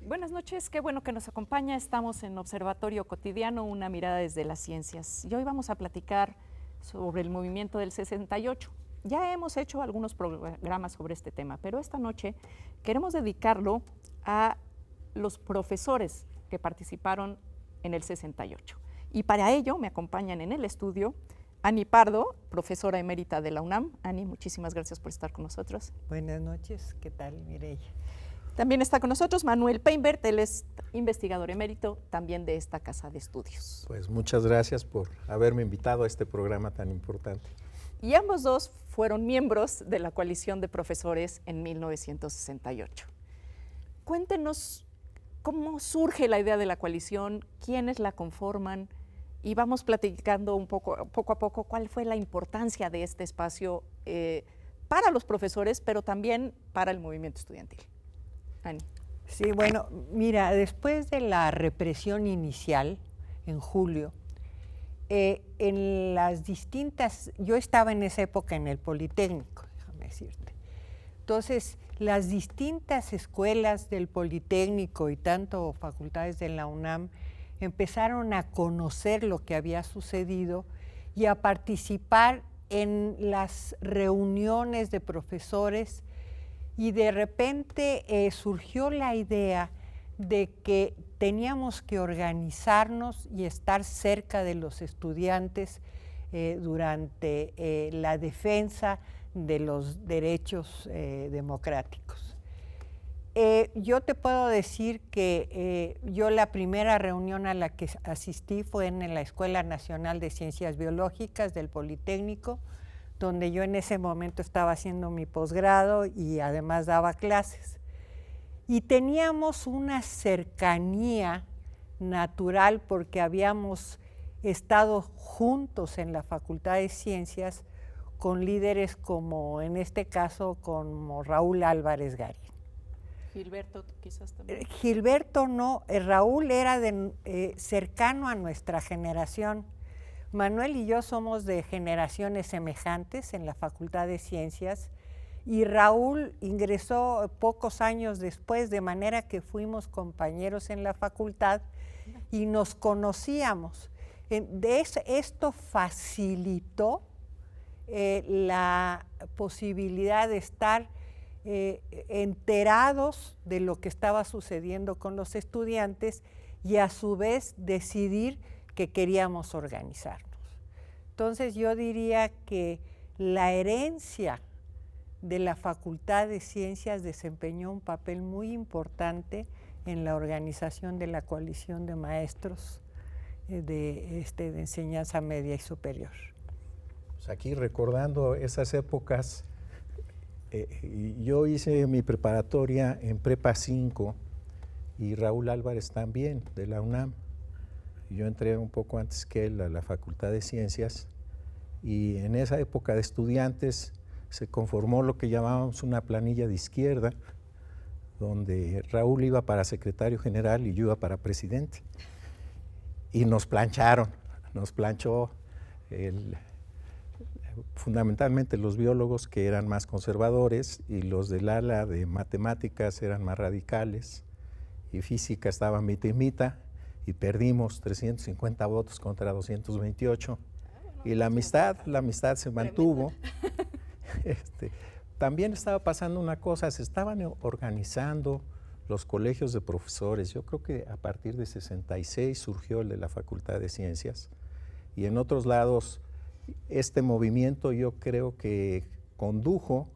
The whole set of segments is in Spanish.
Buenas noches, qué bueno que nos acompaña. Estamos en Observatorio Cotidiano, una mirada desde las ciencias. Y hoy vamos a platicar sobre el movimiento del 68. Ya hemos hecho algunos programas sobre este tema, pero esta noche queremos dedicarlo a los profesores que participaron en el 68. Y para ello me acompañan en el estudio Ani Pardo, profesora emérita de la UNAM. Ani, muchísimas gracias por estar con nosotros. Buenas noches, ¿qué tal, Mireya? También está con nosotros Manuel Peinbert, él es investigador emérito también de esta casa de estudios. Pues muchas gracias por haberme invitado a este programa tan importante. Y ambos dos fueron miembros de la coalición de profesores en 1968. Cuéntenos cómo surge la idea de la coalición, quiénes la conforman, y vamos platicando un poco a poco cuál fue la importancia de este espacio para los profesores, pero también para el movimiento estudiantil. Ani. Sí, bueno, mira, después de la represión inicial, en julio, en las distintas, yo estaba en esa época en el Politécnico, déjame decirte. Entonces, las distintas escuelas del Politécnico y tanto facultades de la UNAM empezaron a conocer lo que había sucedido y a participar en las reuniones de profesores. Y de repente surgió la idea de que teníamos que organizarnos y estar cerca de los estudiantes durante la defensa de los derechos democráticos. Yo te puedo decir que yo la primera reunión a la que asistí fue en la Escuela Nacional de Ciencias Biológicas del Politécnico, donde yo en ese momento estaba haciendo mi posgrado y además daba clases. Y teníamos una cercanía natural porque habíamos estado juntos en la Facultad de Ciencias con líderes como, en este caso, como Raúl Álvarez Garín. Gilberto quizás también. Gilberto no, Raúl era cercano a nuestra generación. Manuel y yo somos de generaciones semejantes en la Facultad de Ciencias y Raúl ingresó pocos años después, de manera que fuimos compañeros en la facultad y nos conocíamos. Esto facilitó la posibilidad de estar enterados de lo que estaba sucediendo con los estudiantes y a su vez decidir que queríamos organizarnos. Entonces yo diría que la herencia de la Facultad de Ciencias desempeñó un papel muy importante en la organización de la coalición de maestros de enseñanza media y superior. Pues aquí recordando esas épocas, yo hice mi preparatoria en Prepa 5 y Raúl Álvarez también, de la UNAM. Yo entré un poco antes que él a la Facultad de Ciencias y en esa época de estudiantes se conformó lo que llamábamos una planilla de izquierda, donde Raúl iba para secretario general y yo iba para presidente. Y nos planchó fundamentalmente los biólogos, que eran más conservadores, y los del ala de matemáticas eran más radicales, y física estaba mitad y mitad. Y perdimos 350 votos contra 228. Y la amistad se mantuvo. También estaba pasando una cosa, se estaban organizando los colegios de profesores. Yo creo que a partir de 66 surgió el de la Facultad de Ciencias. Y en otros lados, este movimiento yo creo que condujo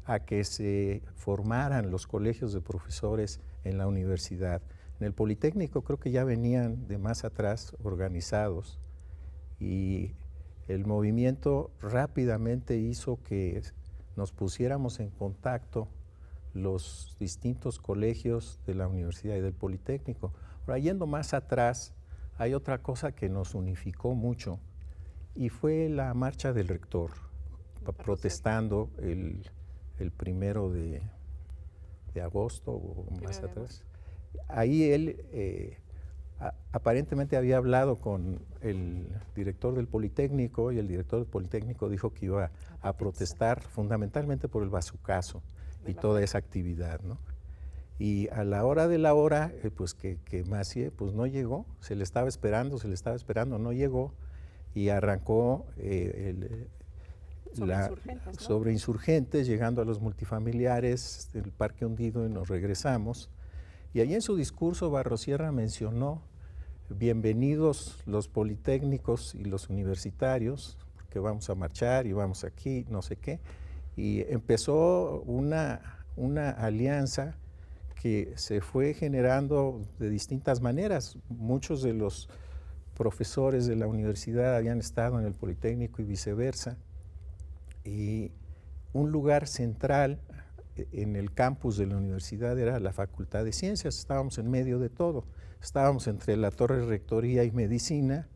a que se formaran los colegios de profesores en la universidad. En el Politécnico creo que ya venían de más atrás organizados y el movimiento rápidamente hizo que nos pusiéramos en contacto los distintos colegios de la universidad y del Politécnico. Ahora, yendo más atrás, hay otra cosa que nos unificó mucho y fue la marcha del rector, protestando el 1 de agosto o más atrás. Ahí él aparentemente había hablado con el director del Politécnico y el director del Politécnico dijo que iba a protestar fundamentalmente por el bazucazo y toda esa actividad, ¿no? Y a la hora de la hora, pues que Macié pues no llegó, se le estaba esperando, no llegó, y arrancó sobre Insurgentes, llegando a los multifamiliares del Parque Hundido, y nos regresamos. Y allí en su discurso Barrosierra mencionó: bienvenidos los politécnicos y los universitarios, porque vamos a marchar y vamos aquí, no sé qué. Y empezó una alianza que se fue generando de distintas maneras. Muchos de los profesores de la universidad habían estado en el Politécnico y viceversa. Y un lugar central en el campus de la universidad era la Facultad de Ciencias. Estábamos en medio de todo. Estábamos entre la Torre Rectoría y Medicina.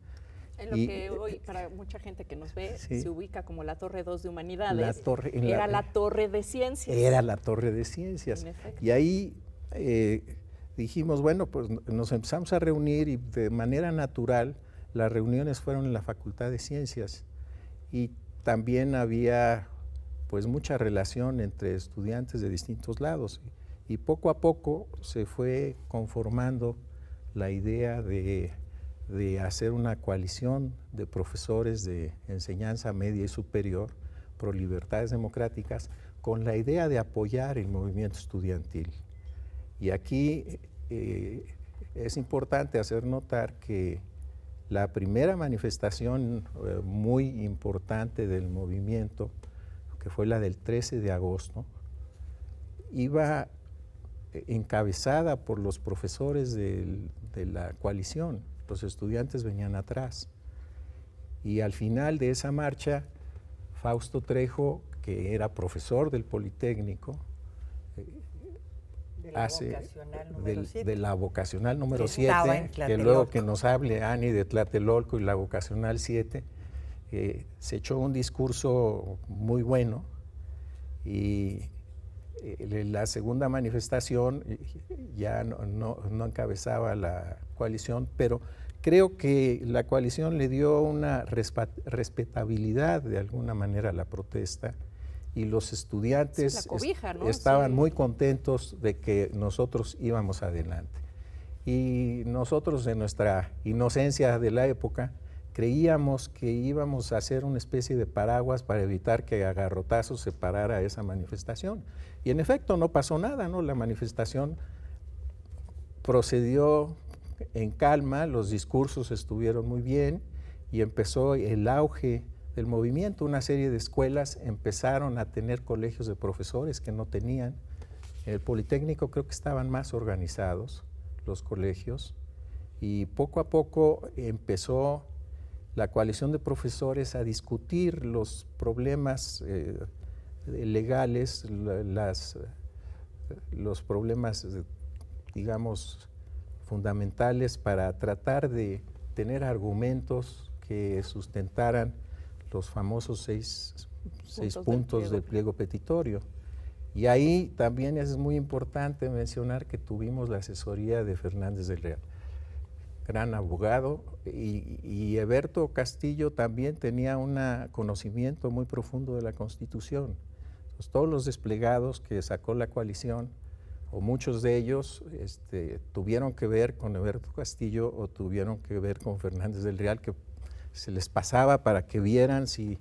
En lo que hoy, para mucha gente que nos ve, se ubica como la Torre 2 de Humanidades. Era la Torre de Ciencias. Era la Torre de Ciencias. Y ahí dijimos, bueno, pues nos empezamos a reunir, y de manera natural las reuniones fueron en la Facultad de Ciencias. Y también había pues mucha relación entre estudiantes de distintos lados. Y poco a poco se fue conformando la idea de hacer una coalición de profesores de enseñanza media y superior pro libertades democráticas, con la idea de apoyar el movimiento estudiantil. Y aquí es importante hacer notar que la primera manifestación muy importante del movimiento, que fue la del 13 de agosto, iba encabezada por los profesores de la coalición. Los estudiantes venían atrás. Y al final de esa marcha, Fausto Trejo, que era profesor del Politécnico, de la vocacional número 7, que luego que nos hable Ani de Tlatelolco y la vocacional 7, se echó un discurso muy bueno. Y la segunda manifestación ya no encabezaba la coalición, pero creo que la coalición le dio una respetabilidad de alguna manera a la protesta, y los estudiantes estaban muy contentos de que nosotros íbamos adelante. Y nosotros, en nuestra inocencia de la época, creíamos que íbamos a hacer una especie de paraguas para evitar que a garrotazos se parara esa manifestación. Y en efecto no pasó nada, ¿no? La manifestación procedió en calma, los discursos estuvieron muy bien, y empezó el auge del movimiento. Una serie de escuelas empezaron a tener colegios de profesores que no tenían. En el Politécnico creo que estaban más organizados los colegios, y poco a poco empezó la coalición de profesores a discutir los problemas legales, los problemas, digamos, fundamentales, para tratar de tener argumentos que sustentaran los famosos seis puntos del pliego petitorio. Y ahí también es muy importante mencionar que tuvimos la asesoría de Fernández del Real, gran abogado, y Eberto Castillo también tenía un conocimiento muy profundo de la Constitución. Entonces, todos los desplegados que sacó la coalición, o muchos de ellos, tuvieron que ver con Eberto Castillo o tuvieron que ver con Fernández del Real, que se les pasaba para que vieran si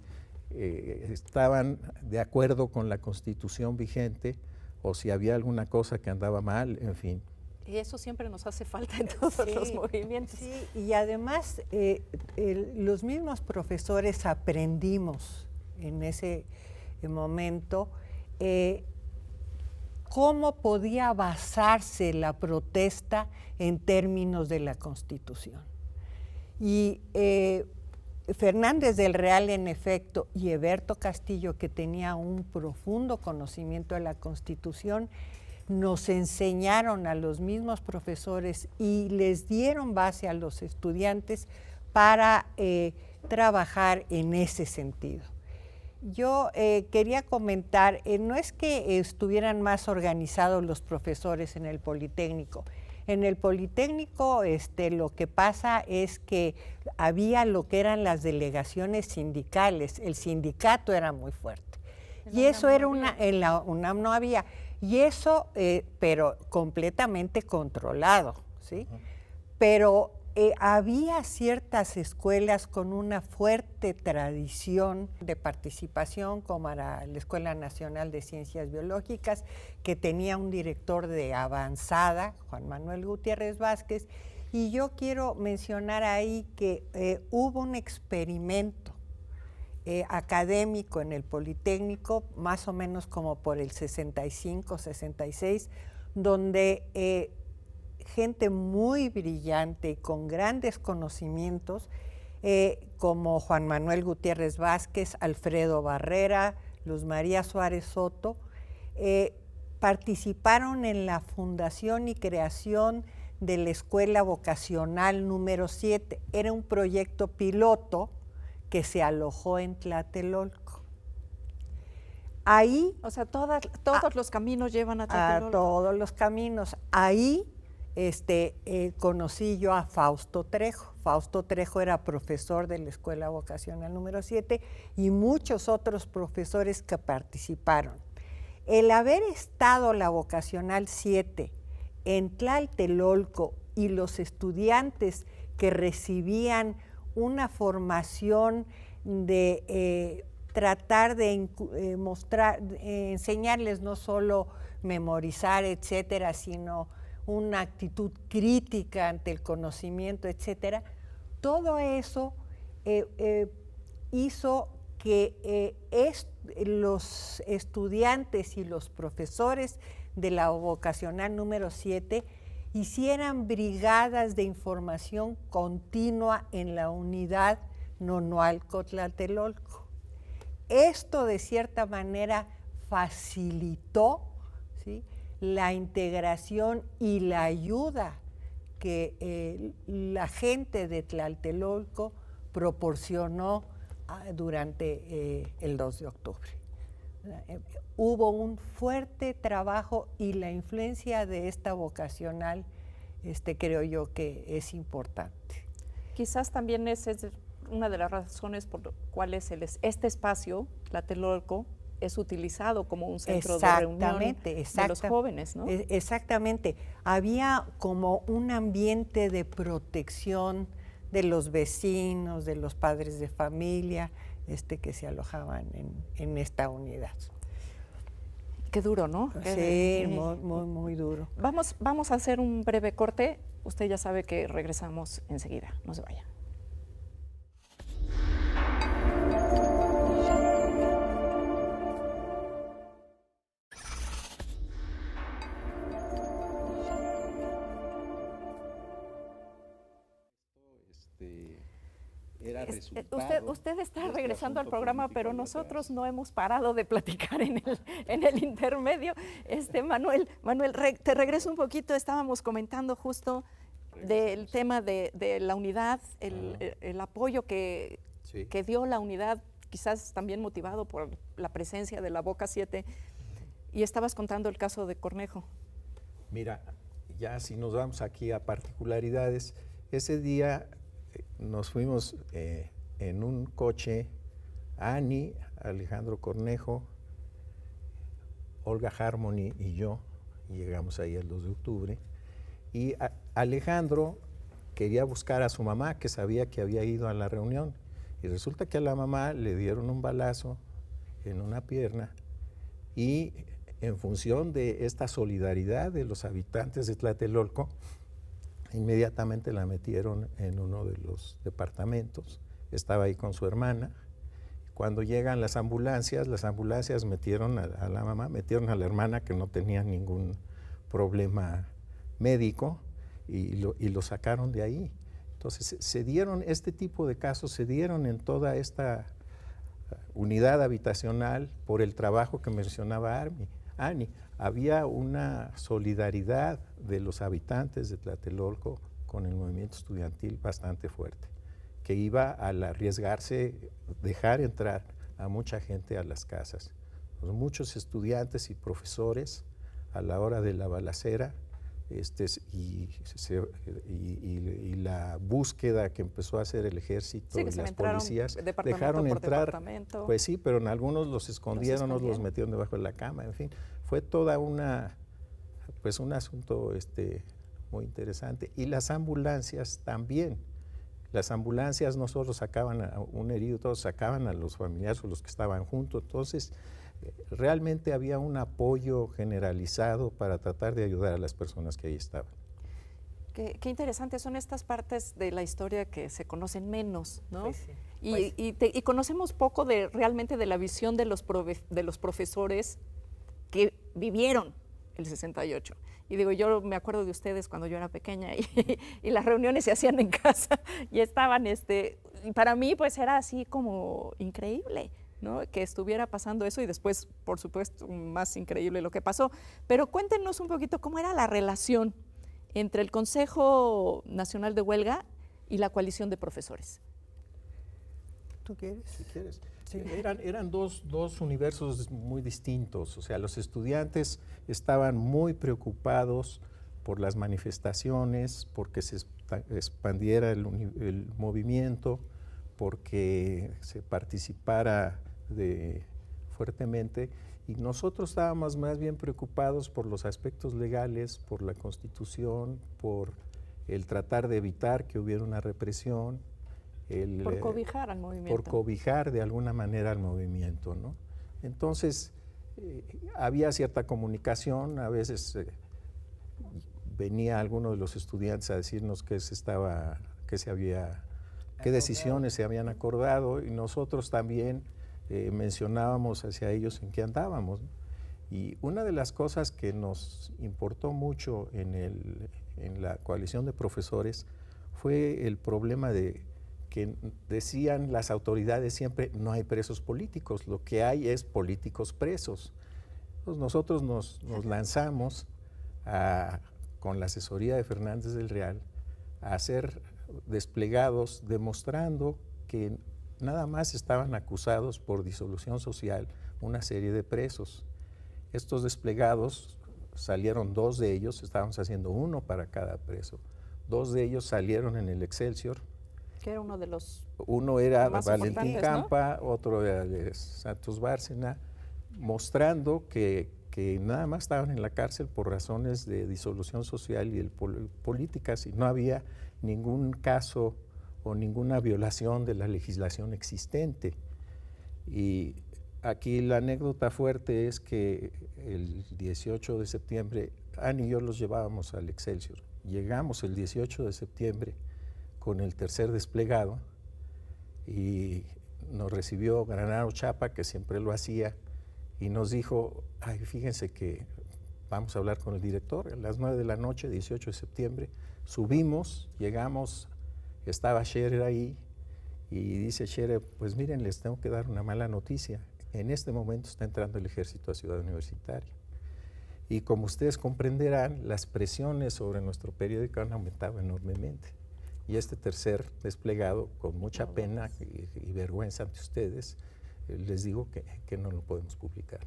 estaban de acuerdo con la Constitución vigente o si había alguna cosa que andaba mal, en fin. Y eso siempre nos hace falta en todos los movimientos. Sí, y además los mismos profesores aprendimos en ese momento cómo podía basarse la protesta en términos de la Constitución. Y Fernández del Real, en efecto, y Eberto Castillo, que tenía un profundo conocimiento de la Constitución, nos enseñaron a los mismos profesores y les dieron base a los estudiantes para trabajar en ese sentido. Yo quería comentar, no es que estuvieran más organizados los profesores en el Politécnico. En el Politécnico lo que pasa es que había lo que eran las delegaciones sindicales, el sindicato era muy fuerte. Y eso era en la UNAM no había. Y eso, pero completamente controlado, ¿sí? Pero había ciertas escuelas con una fuerte tradición de participación, como era la Escuela Nacional de Ciencias Biológicas, que tenía un director de avanzada, Juan Manuel Gutiérrez Vázquez, y yo quiero mencionar ahí que hubo un experimento académico en el Politécnico, más o menos como por el 65, 66, donde gente muy brillante y con grandes conocimientos, como Juan Manuel Gutiérrez Vázquez, Alfredo Barrera, Luz María Suárez Soto, participaron en la fundación y creación de la Escuela Vocacional número 7. Era un proyecto piloto que se alojó en Tlatelolco. Ahí... O sea, todos los caminos llevan a Tlatelolco. A todos los caminos. Ahí conocí yo a Fausto Trejo. Fausto Trejo era profesor de la Escuela Vocacional número 7 y muchos otros profesores que participaron. El haber estado la Vocacional 7 en Tlatelolco y los estudiantes que recibían una formación de tratar de enseñarles no solo memorizar, etcétera, sino una actitud crítica ante el conocimiento, etcétera, todo eso hizo que los estudiantes y los profesores de la vocacional número 7 hicieran brigadas de información continua en la unidad Nonualco-Tlatelolco. Esto de cierta manera facilitó, ¿sí?, la integración y la ayuda que la gente de Tlatelolco proporcionó durante el 2 de octubre. Hubo un fuerte trabajo y la influencia de esta vocacional creo yo que es importante. Quizás también esa es una de las razones por las cuales este espacio, Tlatelolco, es utilizado como un centro de reunión de los jóvenes, ¿no? Exactamente. Había como un ambiente de protección de los vecinos, de los padres de familia, que se alojaban en esta unidad. Qué duro, ¿no? Sí, muy duro. Vamos a hacer un breve corte. Usted ya sabe que regresamos enseguida. No se vaya. Usted está regresando al programa, pero nosotros no hemos parado de platicar en el intermedio. Manuel, te regreso un poquito. Estábamos comentando justo del tema de la unidad, el apoyo que dio la unidad, quizás también motivado por la presencia de la Voca 7, y estabas contando el caso de Cornejo. Mira, ya si nos vamos aquí a particularidades, ese día nos fuimos en un coche, Ani, Alejandro Cornejo, Olga Harmony y yo, y llegamos ahí el 2 de octubre, y Alejandro quería buscar a su mamá, que sabía que había ido a la reunión, y resulta que a la mamá le dieron un balazo en una pierna, y en función de esta solidaridad de los habitantes de Tlatelolco, inmediatamente la metieron en uno de los departamentos, estaba ahí con su hermana. Cuando llegan las ambulancias metieron a la mamá, metieron a la hermana que no tenía ningún problema médico y lo sacaron de ahí. Entonces se dieron este tipo de casos, se dieron en toda esta unidad habitacional por el trabajo que mencionaba Ani. Había una solidaridad de los habitantes de Tlatelolco con el movimiento estudiantil bastante fuerte, que iba al arriesgarse, dejar entrar a mucha gente a las casas. Muchos estudiantes y profesores a la hora de la balacera y la búsqueda que empezó a hacer el ejército y las policías, dejaron entrar, pues sí, pero en algunos los escondieron, los metieron debajo de la cama, en fin. fue toda pues un asunto muy interesante. Y las ambulancias también. Las ambulancias no solo sacaban a un herido, todos sacaban a los familiares o los que estaban juntos. Entonces, realmente había un apoyo generalizado para tratar de ayudar a las personas que ahí estaban. Qué interesantes son estas partes de la historia que se conocen menos, ¿no? Pues sí, Y conocemos poco realmente de la visión de los profesores que vivieron el 68. Y digo, yo me acuerdo de ustedes cuando yo era pequeña y las reuniones se hacían en casa y estaban, y para mí pues era así como increíble, ¿no? Que estuviera pasando eso y después, por supuesto, más increíble lo que pasó. Pero cuéntenos un poquito cómo era la relación entre el Consejo Nacional de Huelga y la coalición de profesores. ¿Tú quieres? Si quieres. Sí. Eran dos universos muy distintos. O sea, los estudiantes estaban muy preocupados por las manifestaciones, porque se expandiera el movimiento, porque se participara fuertemente. Y nosotros estábamos más bien preocupados por los aspectos legales, por la Constitución, por el tratar de evitar que hubiera una represión. Por cobijar al movimiento. Por cobijar de alguna manera al movimiento, ¿no? Entonces, había cierta comunicación, a veces venía alguno de los estudiantes a decirnos qué decisiones se habían acordado y nosotros también mencionábamos hacia ellos en qué andábamos, ¿no? Y una de las cosas que nos importó mucho en la coalición de profesores fue el problema de que decían las autoridades siempre, no hay presos políticos, lo que hay es políticos presos. Entonces nosotros nos lanzamos con la asesoría de Fernández del Real a hacer desplegados demostrando que nada más estaban acusados por disolución social una serie de presos. Estos desplegados salieron 2 de ellos, estábamos haciendo uno para cada preso. 2 de ellos salieron en el Excelsior. Que era uno de los Uno era más Valentín Campa, ¿no? otro era de Santos Bárcena, mostrando que nada más estaban en la cárcel por razones de disolución social y políticas y no había ningún caso o ninguna violación de la legislación existente. Y aquí la anécdota fuerte es que el 18 de septiembre, Ana y yo los llevábamos al Excelsior. Llegamos el 18 de septiembre con el tercer desplegado y nos recibió Granado Chapa, que siempre lo hacía, y nos dijo, ay, fíjense que vamos a hablar con el director. A las 9 de la noche, 18 de septiembre, subimos, llegamos, estaba Scherer ahí, y dice Scherer, pues miren, les tengo que dar una mala noticia. En este momento está entrando el ejército a Ciudad Universitaria. Y como ustedes comprenderán, las presiones sobre nuestro periódico han aumentado enormemente. Y este tercer desplegado, con mucha pena y vergüenza ante ustedes, les digo que no lo podemos publicar.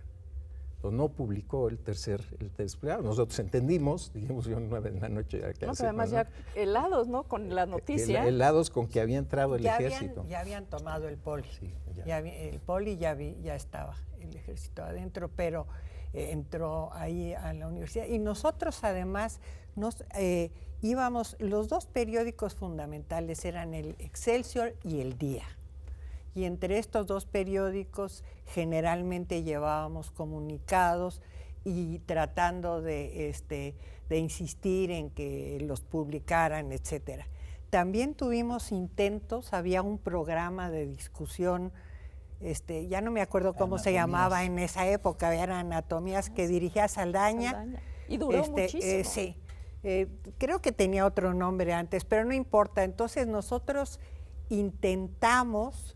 Entonces, no publicó el tercer desplegado. Nosotros entendimos, dijimos yo 9 de la noche. No, pero además ya helados, ¿no? Con la noticia. Helados con que había entrado el ejército. Ya habían tomado el poli. Sí, El poli ya estaba el ejército adentro, pero entró ahí a la universidad. Y nosotros además íbamos, los 2 periódicos fundamentales eran el Excelsior y el Día. Y entre estos 2 periódicos generalmente llevábamos comunicados y tratando de insistir en que los publicaran, etcétera. También tuvimos intentos, había un programa de discusión, ya no me acuerdo cómo se llamaba en esa época, eran anatomías que dirigía Saldaña. Y duró muchísimo. Sí, creo que tenía otro nombre antes, pero no importa. Entonces nosotros intentamos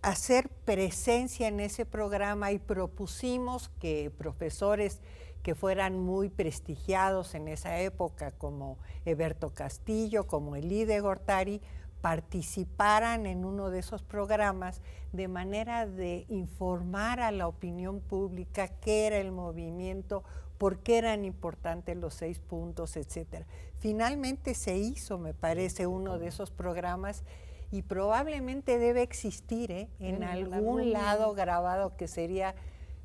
hacer presencia en ese programa y propusimos que profesores que fueran muy prestigiados en esa época, como Eberto Castillo, como Elí de Gortari, participaran en uno de esos programas de manera de informar a la opinión pública qué era el movimiento, por qué eran importantes los 6 puntos, etcétera. Finalmente se hizo, me parece, uno de esos programas y probablemente debe existir en algún lado grabado, que sería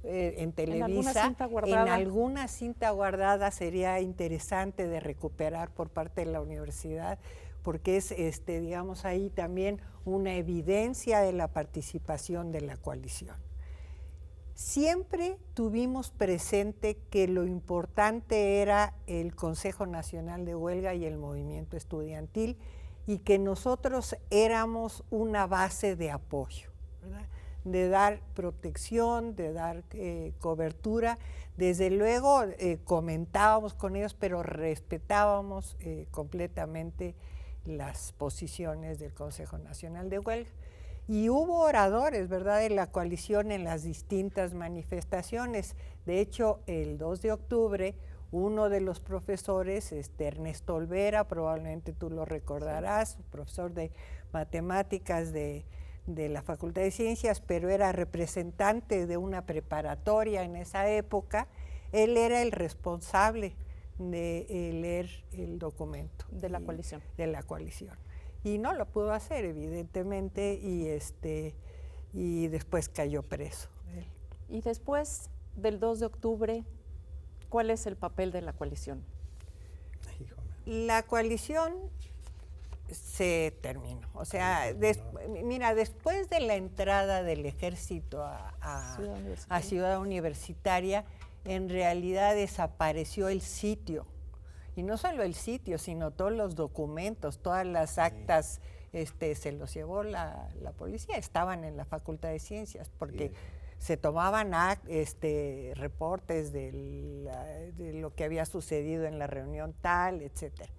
en Televisa. ¿En alguna cinta guardada? En alguna cinta guardada sería interesante de recuperar por parte de la universidad, porque es, digamos, ahí también una evidencia de la participación de la coalición. Siempre tuvimos presente que lo importante era el Consejo Nacional de Huelga y el movimiento estudiantil, y que nosotros éramos una base de apoyo, ¿verdad? De dar protección, de dar cobertura. Desde luego comentábamos con ellos, pero respetábamos completamente las posiciones del Consejo Nacional de Huelga. Y hubo oradores, ¿verdad?, de la coalición en las distintas manifestaciones. De hecho, el 2 de octubre, uno de los profesores, Ernesto Olvera, probablemente tú lo recordarás, profesor de matemáticas de la Facultad de Ciencias, pero era representante de una preparatoria en esa época. Él era el responsable de leer el documento. De la coalición. De la coalición. Y no lo pudo hacer, evidentemente, y después cayó preso. Y después del 2 de octubre, ¿cuál es el papel de la coalición? La coalición se terminó. O sea, mira, después de la entrada del ejército a Ciudad Universitaria, en realidad desapareció el sitio. Y no solo el sitio, sino todos los documentos, todas las actas, se los llevó la policía. Estaban en la Facultad de Ciencias, porque se tomaban reportes de lo que había sucedido en la reunión tal, etcétera.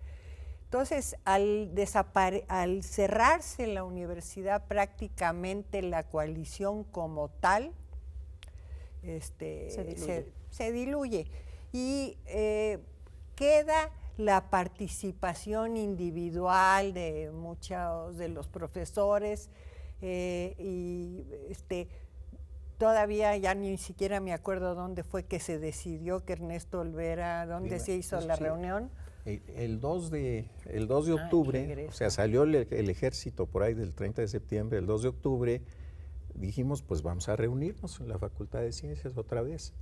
Entonces, al cerrarse la universidad, prácticamente la coalición como tal se diluye. Y queda la participación individual de muchos de los profesores, y todavía ya ni siquiera me acuerdo dónde fue que se decidió que Ernesto Olvera, dónde se hizo la reunión. El 2 de octubre, o sea, salió el ejército por ahí del 30 de septiembre, el 2 de octubre, dijimos, pues vamos a reunirnos en la Facultad de Ciencias otra vez.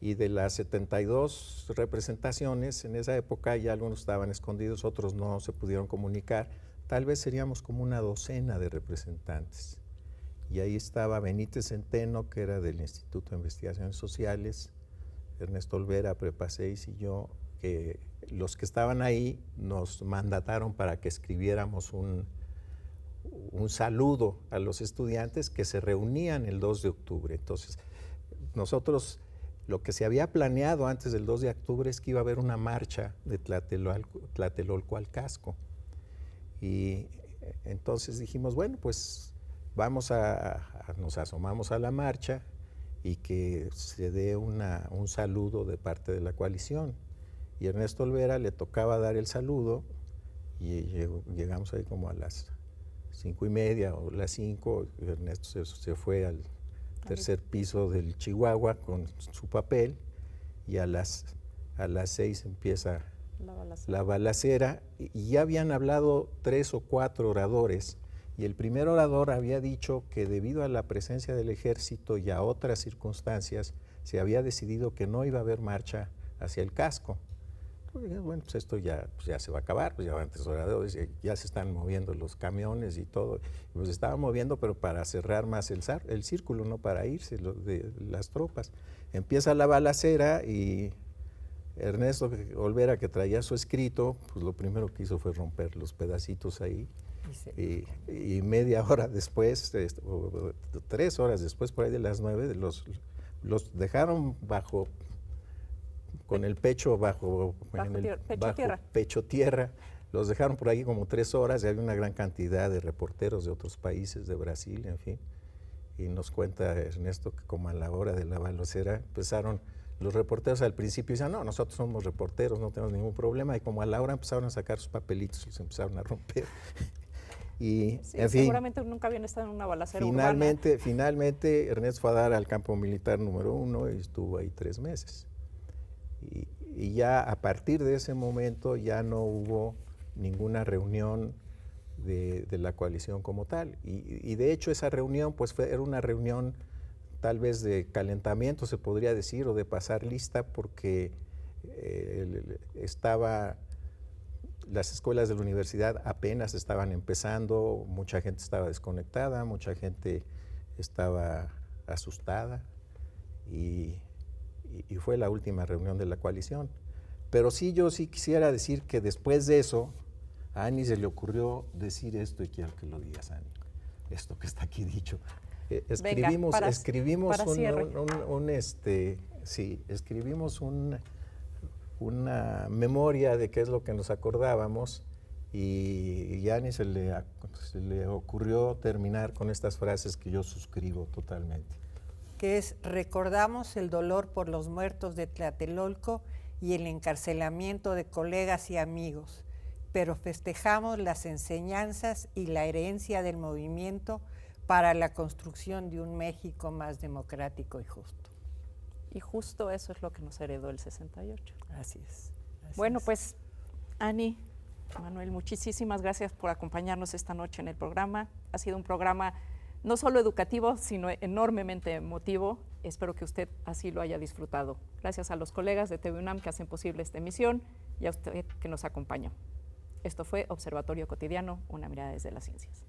Y de las 72 representaciones, en esa época ya algunos estaban escondidos, otros no se pudieron comunicar. Tal vez seríamos como una docena de representantes. Y ahí estaba Benítez Centeno, que era del Instituto de Investigaciones Sociales, Ernesto Olvera, Prepa 6 y yo, que los que estaban ahí nos mandataron para que escribiéramos un saludo a los estudiantes que se reunían el 2 de octubre. Entonces, nosotros, lo que se había planeado antes del 2 de octubre es que iba a haber una marcha de Tlatelolco al casco. Y entonces dijimos, bueno, pues nos asomamos a la marcha y que se dé un saludo de parte de la coalición. Y Ernesto Olvera le tocaba dar el saludo y llegamos ahí como a las 5:30 o las 5, y Ernesto se fue al tercer piso del Chihuahua con su papel, y a las 6 empieza la balacera, y ya habían hablado 3 o 4 oradores, y el primer orador había dicho que debido a la presencia del ejército y a otras circunstancias se había decidido que no iba a haber marcha hacia el casco. Entonces, bueno, pues esto ya se va a acabar, pues ya van 3 oradores, ya se están moviendo los camiones y todo, pues se estaban moviendo, pero para cerrar más el círculo, no para irse de las tropas. Empieza la balacera y Ernesto Olvera, que traía su escrito, pues lo primero que hizo fue romper los pedacitos ahí, y media hora después, 3 horas después, por ahí de las 9, los dejaron con el pecho bajo pecho tierra, los dejaron por ahí como 3 horas, y había una gran cantidad de reporteros de otros países, de Brasil, en fin, y nos cuenta Ernesto que como a la hora de la balacera empezaron los reporteros. Al principio decían, no, nosotros somos reporteros, no tenemos ningún problema, y como a la hora empezaron a sacar sus papelitos y se empezaron a romper. Y, sí, en fin, seguramente nunca habían estado en una balacera finalmente Ernesto fue a dar al campo militar número 1 y estuvo ahí 3 meses. Y ya a partir de ese momento ya no hubo ninguna reunión de la coalición como tal. Y de hecho esa reunión pues era una reunión tal vez de calentamiento, se podría decir, o de pasar lista, porque las escuelas de la universidad apenas estaban empezando, mucha gente estaba desconectada, mucha gente estaba asustada, y fue la última reunión de la coalición. Pero yo sí quisiera decir que después de eso, a Ani se le ocurrió decir esto, y quiero que lo digas, Ani, esto que está aquí dicho. Escribimos una memoria de qué es lo que nos acordábamos, y a Ani se le ocurrió terminar con estas frases que yo suscribo totalmente. Que es: recordamos el dolor por los muertos de Tlatelolco y el encarcelamiento de colegas y amigos, pero festejamos las enseñanzas y la herencia del movimiento para la construcción de un México más democrático y justo. Y justo eso es lo que nos heredó el 68. Así es. Bueno, pues, Ani, Manuel, muchísimas gracias por acompañarnos esta noche en el programa. Ha sido un programa no solo educativo, sino enormemente emotivo. Espero que usted así lo haya disfrutado. Gracias a los colegas de TV UNAM que hacen posible esta emisión y a usted que nos acompañó. Esto fue Observatorio Cotidiano, una mirada desde las ciencias.